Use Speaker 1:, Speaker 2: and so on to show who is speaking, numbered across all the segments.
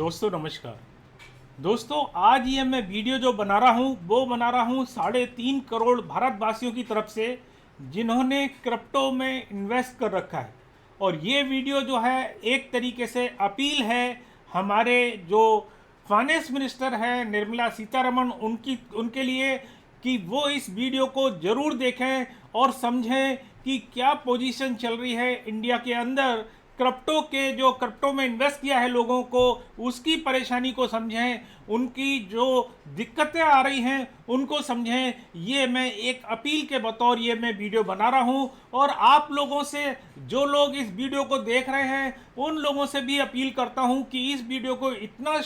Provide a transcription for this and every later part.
Speaker 1: दोस्तों नमस्कार। दोस्तों आज ये मैं वीडियो जो बना रहा हूँ वो बना रहा हूँ 3.5 करोड़ भारतवासियों की तरफ से जिन्होंने क्रिप्टो में इन्वेस्ट कर रखा है। और ये वीडियो जो है एक तरीके से अपील है हमारे जो फाइनेंस मिनिस्टर हैं निर्मला सीतारमण उनके लिए कि वो इस वीडियो को ज़रूर देखें और समझें कि क्या पोजीशन चल रही है इंडिया के अंदर। क्रिप्टो में इन्वेस्ट किया है लोगों को उसकी परेशानी को समझें, उनकी जो दिक्कतें आ रही हैं उनको समझें। ये मैं एक अपील के बतौर ये मैं वीडियो बना रहा हूं और आप लोगों से जो लोग इस वीडियो को देख रहे हैं उन लोगों से भी अपील करता हूं कि इस वीडियो को इतना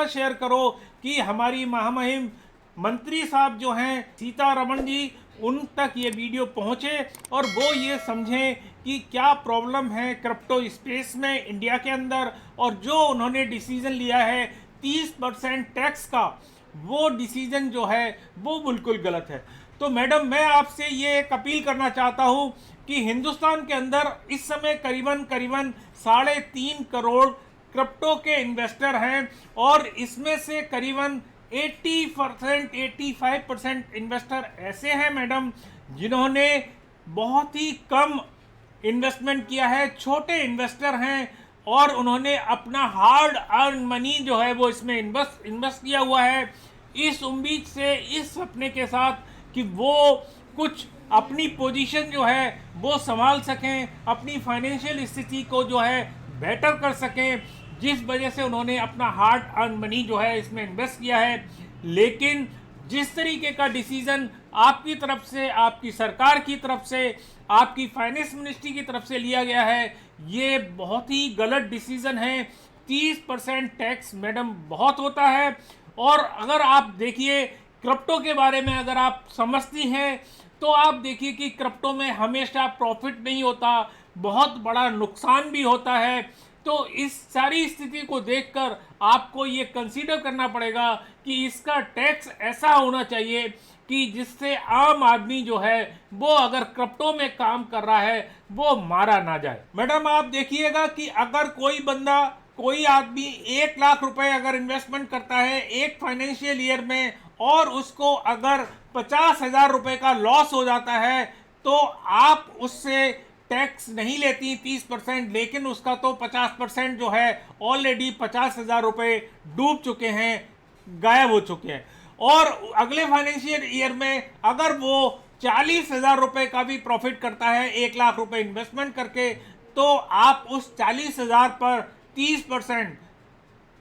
Speaker 1: शेयर करो कि हमारी महामहिम मंत्री साहब जो हैं सीतारमण जी उन तक ये वीडियो पहुंचे और वो ये समझें कि क्या प्रॉब्लम है क्रिप्टो स्पेस में इंडिया के अंदर। और जो उन्होंने डिसीजन लिया है 30% टैक्स का, वो डिसीजन जो है वो बिल्कुल गलत है। तो मैडम मैं आपसे ये एक अपील करना चाहता हूँ कि हिंदुस्तान के अंदर इस समय करीबन 3.5 करोड़ क्रिप्टो के इन्वेस्टर हैं और इसमें से करीबन 85% इन्वेस्टर ऐसे हैं मैडम जिन्होंने बहुत ही कम इन्वेस्टमेंट किया है, छोटे इन्वेस्टर हैं और उन्होंने अपना हार्ड अर्न मनी जो है वो इसमें इन्वेस्ट किया हुआ है इस उम्मीद से, इस सपने के साथ कि वो कुछ अपनी पोजीशन जो है वो संभाल सकें, अपनी फाइनेंशियल स्थिति को जो है बेटर कर सकें, जिस वजह से उन्होंने अपना हार्ड अर्न मनी जो है इसमें इन्वेस्ट किया है। लेकिन जिस तरीके का डिसीजन आपकी तरफ से, आपकी सरकार की तरफ से, आपकी फाइनेंस मिनिस्ट्री की तरफ से लिया गया है, ये बहुत ही गलत डिसीजन है। 30% टैक्स मैडम बहुत होता है। और अगर आप देखिए क्रिप्टो के बारे में अगर आप समझती हैं तो आप देखिए कि क्रिप्टो में हमेशा प्रॉफिट नहीं होता, बहुत बड़ा नुकसान भी होता है। तो इस सारी स्थिति को देखकर आपको ये कंसीडर करना पड़ेगा कि इसका टैक्स ऐसा होना चाहिए कि जिससे आम आदमी जो है वो अगर क्रिप्टो में काम कर रहा है वो मारा ना जाए। मैडम आप देखिएगा कि अगर कोई आदमी 1 लाख रुपए अगर इन्वेस्टमेंट करता है एक फाइनेंशियल ईयर में और उसको अगर 50,000 रुपए का लॉस हो जाता है तो आप उससे टैक्स नहीं लेती 30%, लेकिन उसका तो 50% जो है ऑलरेडी 50,000 रुपए डूब चुके हैं, गायब हो चुके हैं। और अगले फाइनेंशियल ईयर में अगर वो 40,000 रुपए का भी प्रॉफिट करता है 1 लाख रुपए इन्वेस्टमेंट करके, तो आप उस 40,000 पर 30%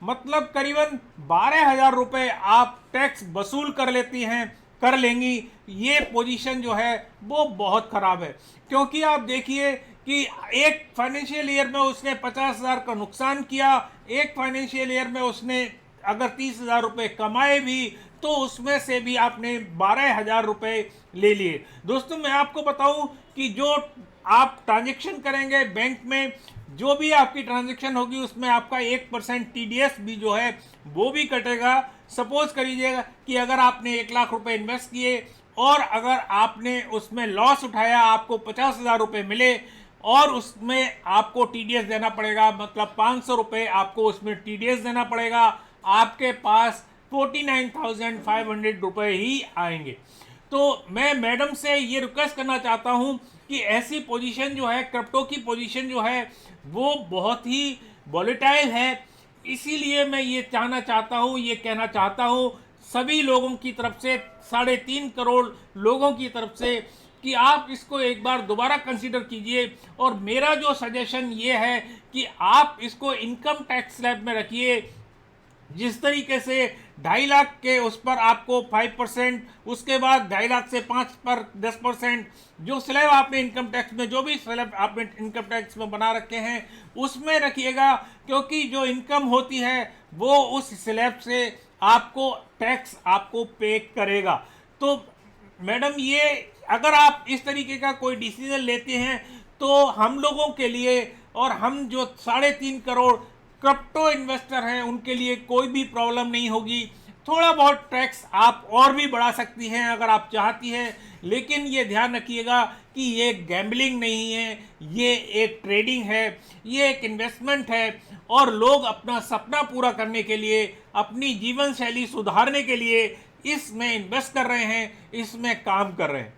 Speaker 1: मतलब करीबन 12,000 रुपए आप टैक्स वसूल कर लेंगी। ये पोजीशन जो है वो बहुत खराब है, क्योंकि आप देखिए कि एक फाइनेंशियल ईयर में उसने 50,000 का नुकसान किया, एक फाइनेंशियल ईयर में उसने अगर 30,000 रुपए कमाए भी तो उसमें से भी आपने 12,000 रुपए ले लिए। दोस्तों मैं आपको बताऊं कि जो आप ट्रांजेक्शन करेंगे बैंक में, जो भी आपकी ट्रांजेक्शन होगी उसमें आपका 1% TDS भी जो है वो भी कटेगा। सपोज करिएगा कि अगर आपने 1 लाख रुपए इन्वेस्ट किए और अगर आपने उसमें लॉस उठाया, आपको 50,000 रुपए मिले और उसमें आपको TDS देना पड़ेगा, मतलब 500 रुपए आपको उसमें TDS देना पड़ेगा, आपके पास 49,500 रुपए ही आएंगे। तो मैं मैडम से ये रिक्वेस्ट करना चाहता हूँ कि ऐसी पोजीशन जो है, क्रिप्टो की पोजीशन जो है वो बहुत ही वॉलेटाइल है। इसीलिए मैं ये कहना चाहता हूँ सभी लोगों की तरफ से, 3.5 करोड़ लोगों की तरफ से, कि आप इसको एक बार दोबारा कंसीडर कीजिए। और मेरा जो सजेशन ये है कि आप इसको इनकम टैक्स स्लैब में रखिए। जिस तरीके से 2.5 लाख के उस पर आपको 5%, उसके बाद 2.5 लाख से 5 पर 10%, जो स्लैब आपने इनकम टैक्स में, जो भी स्लैब आपने इनकम टैक्स में बना रखे हैं उसमें रखिएगा, क्योंकि जो इनकम होती है वो उस स्लैब से आपको टैक्स आपको पे करेगा। तो मैडम ये अगर आप इस तरीके का कोई डिसीजन लेते हैं तो हम लोगों के लिए और हम जो 3.5 करोड़ क्रिप्टो इन्वेस्टर हैं उनके लिए कोई भी प्रॉब्लम नहीं होगी। थोड़ा बहुत टैक्स आप और भी बढ़ा सकती हैं अगर आप चाहती हैं, लेकिन ये ध्यान रखिएगा कि ये गैम्बलिंग नहीं है, ये एक ट्रेडिंग है, ये एक इन्वेस्टमेंट है, और लोग अपना सपना पूरा करने के लिए, अपनी जीवन शैली सुधारने के लिए इसमें इन्वेस्ट कर रहे हैं, इसमें काम कर रहे हैं।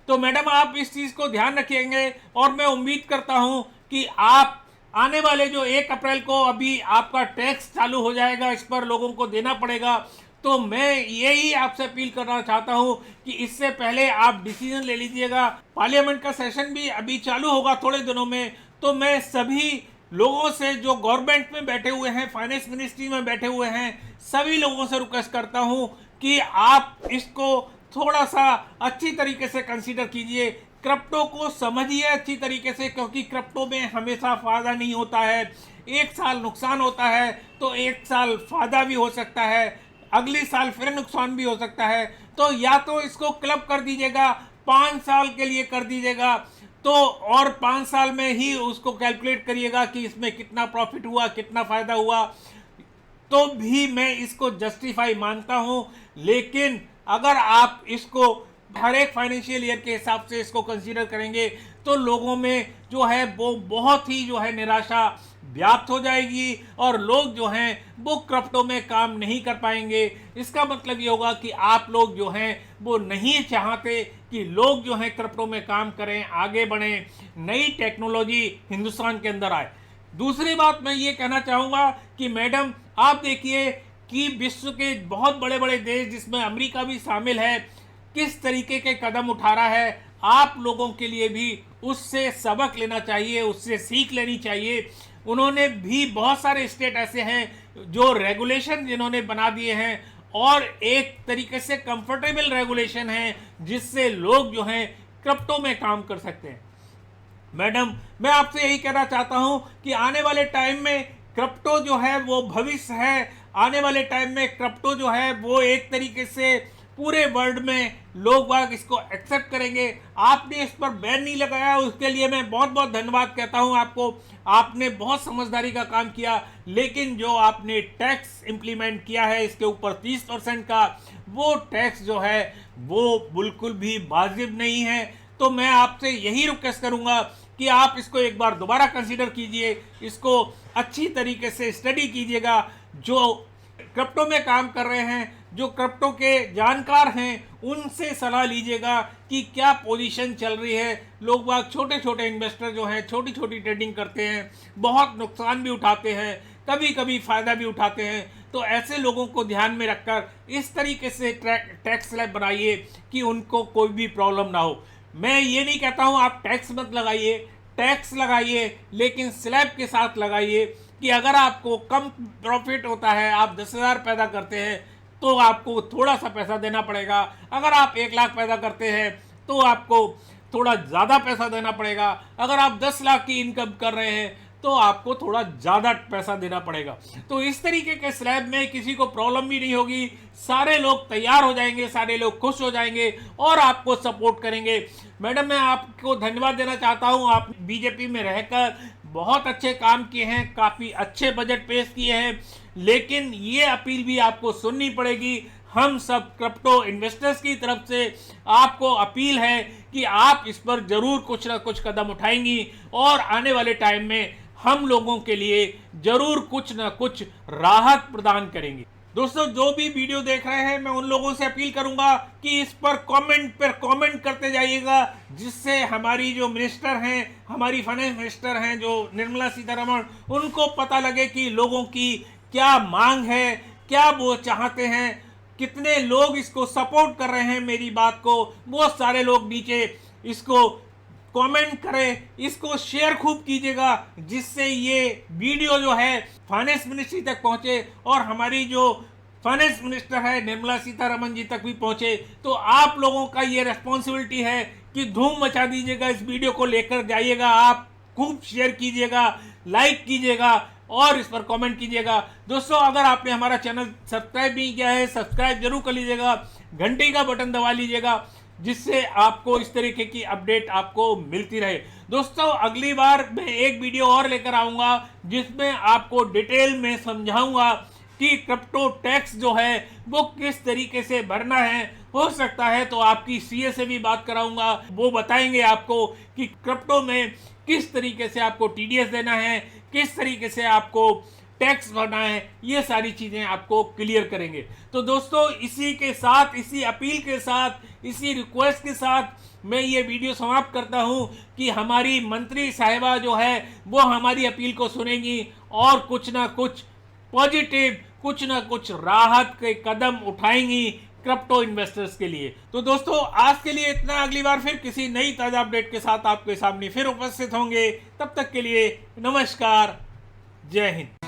Speaker 1: तो मैडम आप इस चीज़ को ध्यान रखेंगे, और मैं उम्मीद करता हूं कि आप आने वाले जो 1 अप्रैल को अभी आपका टैक्स चालू हो जाएगा, इस पर लोगों को देना पड़ेगा, तो मैं यही आपसे अपील करना चाहता हूं कि इससे पहले आप डिसीजन ले लीजिएगा। पार्लियामेंट का सेशन भी अभी चालू होगा थोड़े दिनों में, तो मैं सभी लोगों से जो गवर्नमेंट में बैठे हुए हैं, फाइनेंस मिनिस्ट्री में बैठे हुए हैं, सभी लोगों से रिक्वेस्ट करता हूं कि आप इसको थोड़ा सा अच्छी तरीके से कंसीडर कीजिए, क्रिप्टो को समझिए अच्छी तरीके से, क्योंकि क्रिप्टो में हमेशा फायदा नहीं होता है। एक साल नुकसान होता है तो एक साल फायदा भी हो सकता है, अगली साल फिर नुकसान भी हो सकता है। तो या तो इसको क्लब कर दीजिएगा, 5 साल के लिए कर दीजिएगा, तो और 5 साल में ही उसको कैलकुलेट करिएगा कि इसमें कितना प्रॉफिट हुआ, कितना फायदा हुआ, तो भी मैं इसको जस्टिफाई मानता हूं। लेकिन अगर आप इसको हर एक फाइनेंशियल ईयर के हिसाब से इसको कंसीडर करेंगे तो लोगों में जो है वो बहुत ही जो है निराशा व्याप्त हो जाएगी, और लोग जो हैं वो क्रिप्टो में काम नहीं कर पाएंगे। इसका मतलब ये होगा कि आप लोग जो हैं वो नहीं चाहते कि लोग जो हैं क्रिप्टो में काम करें, आगे बढ़ें, नई टेक्नोलॉजी हिंदुस्तान के अंदर आए। दूसरी बात मैं ये कहना चाहूँगा कि मैडम आप देखिए कि विश्व के बहुत बड़े बड़े देश, जिसमें अमेरिका भी शामिल है, किस तरीके के कदम उठा रहा है। आप लोगों के लिए भी उससे सबक लेना चाहिए, उससे सीख लेनी चाहिए। उन्होंने भी बहुत सारे स्टेट ऐसे हैं जो रेगुलेशन जिन्होंने बना दिए हैं, और एक तरीके से कंफर्टेबल रेगुलेशन है जिससे लोग जो हैं क्रिप्टो में काम कर सकते हैं। मैडम मैं आपसे यही कहना चाहता हूं कि आने वाले टाइम में क्रिप्टो जो है वो भविष्य है। आने वाले टाइम में क्रिप्टो जो है वो एक तरीके से पूरे वर्ल्ड में लोग बाग इसको एक्सेप्ट करेंगे। आपने इस पर बैन नहीं लगाया, उसके लिए मैं बहुत बहुत धन्यवाद कहता हूं आपको। आपने बहुत समझदारी का काम किया, लेकिन जो आपने टैक्स इंप्लीमेंट किया है इसके ऊपर 30% का, वो टैक्स जो है वो बिल्कुल भी वाजिब नहीं है। तो मैं आपसे यही रिक्वेस्ट करूंगा कि आप इसको एक बार दोबारा कंसीडर कीजिए, इसको अच्छी तरीके से स्टडी कीजिएगा। जो क्रिप्टो में काम कर रहे हैं, जो क्रिप्टो के जानकार हैं, उनसे सलाह लीजिएगा कि क्या पोजीशन चल रही है। लोग बाग छोटे छोटे इन्वेस्टर जो हैं छोटी छोटी ट्रेडिंग करते हैं, बहुत नुकसान भी उठाते हैं, कभी कभी फ़ायदा भी उठाते हैं। तो ऐसे लोगों को ध्यान में रखकर इस तरीके से टैक्स स्लैब बनाइए कि उनको कोई भी प्रॉब्लम ना हो। मैं ये नहीं कहता हूँ आप टैक्स मत लगाइए, टैक्स लगाइए, लेकिन स्लैब के साथ लगाइए कि अगर आपको कम प्रॉफिट होता है, आप 10,000 पैदा करते हैं तो आपको थोड़ा सा पैसा देना पड़ेगा। अगर आप 1 लाख पैदा करते हैं तो आपको थोड़ा ज़्यादा पैसा देना पड़ेगा। अगर आप 10 लाख की इनकम कर रहे हैं तो आपको थोड़ा ज़्यादा पैसा देना पड़ेगा। तो इस तरीके के स्लैब में किसी को प्रॉब्लम भी नहीं होगी, सारे लोग तैयार हो जाएंगे, सारे लोग खुश हो जाएंगे और आपको सपोर्ट करेंगे। मैडम मैं आपको धन्यवाद देना चाहता हूँ, आप बीजेपी में रहकर बहुत अच्छे काम किए हैं, काफ़ी अच्छे बजट पेश किए हैं, लेकिन ये अपील भी आपको सुननी पड़ेगी। हम सब क्रिप्टो इन्वेस्टर्स की तरफ से आपको अपील है कि आप इस पर ज़रूर कुछ ना कुछ कदम उठाएंगी, और आने वाले टाइम में हम लोगों के लिए ज़रूर कुछ ना कुछ राहत प्रदान करेंगे। दोस्तों जो भी वीडियो देख रहे हैं, मैं उन लोगों से अपील करूंगा कि इस पर कमेंट करते जाइएगा, जिससे हमारी जो मिनिस्टर हैं, हमारी फाइनेंस मिनिस्टर हैं जो निर्मला सीतारमण, उनको पता लगे कि लोगों की क्या मांग है, क्या वो चाहते हैं, कितने लोग इसको सपोर्ट कर रहे हैं मेरी बात को। वो सारे लोग नीचे इसको कमेंट करें, इसको शेयर खूब कीजिएगा, जिससे ये वीडियो जो है फाइनेंस मिनिस्ट्री तक पहुंचे और हमारी जो फाइनेंस मिनिस्टर है निर्मला सीतारमण जी तक भी पहुंचे। तो आप लोगों का ये रिस्पॉन्सिबिलिटी है कि धूम मचा दीजिएगा, इस वीडियो को लेकर जाइएगा, आप खूब शेयर कीजिएगा, लाइक कीजिएगा और इस पर कमेंट कीजिएगा। दोस्तों अगर आपने हमारा चैनल सब्सक्राइब नहीं किया है, सब्सक्राइब जरूर कर लीजिएगा, घंटी का बटन दबा लीजिएगा, जिससे आपको इस तरीके की अपडेट आपको मिलती रहे। दोस्तों अगली बार मैं एक वीडियो और लेकर आऊँगा, जिसमें आपको डिटेल में समझाऊँगा कि क्रिप्टो टैक्स जो है वो किस तरीके से भरना है। हो सकता है तो आपकी सीए से भी बात कराऊंगा, वो बताएंगे आपको कि क्रिप्टो में किस तरीके से आपको टीडीएस देना है, किस तरीके से आपको टैक्स भरना है, ये सारी चीजें आपको क्लियर करेंगे। तो दोस्तों इसी के साथ, इसी अपील के साथ, इसी रिक्वेस्ट के साथ मैं ये वीडियो समाप्त करता हूं कि हमारी मंत्री साहिबा जो है वो हमारी अपील को सुनेंगी और कुछ ना कुछ पॉजिटिव, कुछ ना कुछ राहत के कदम उठाएंगी क्रिप्टो इन्वेस्टर्स के लिए। तो दोस्तों आज के लिए इतना, अगली बार फिर किसी नई ताजा अपडेट के साथ आपके सामने फिर उपस्थित होंगे। तब तक के लिए नमस्कार, जय हिंद।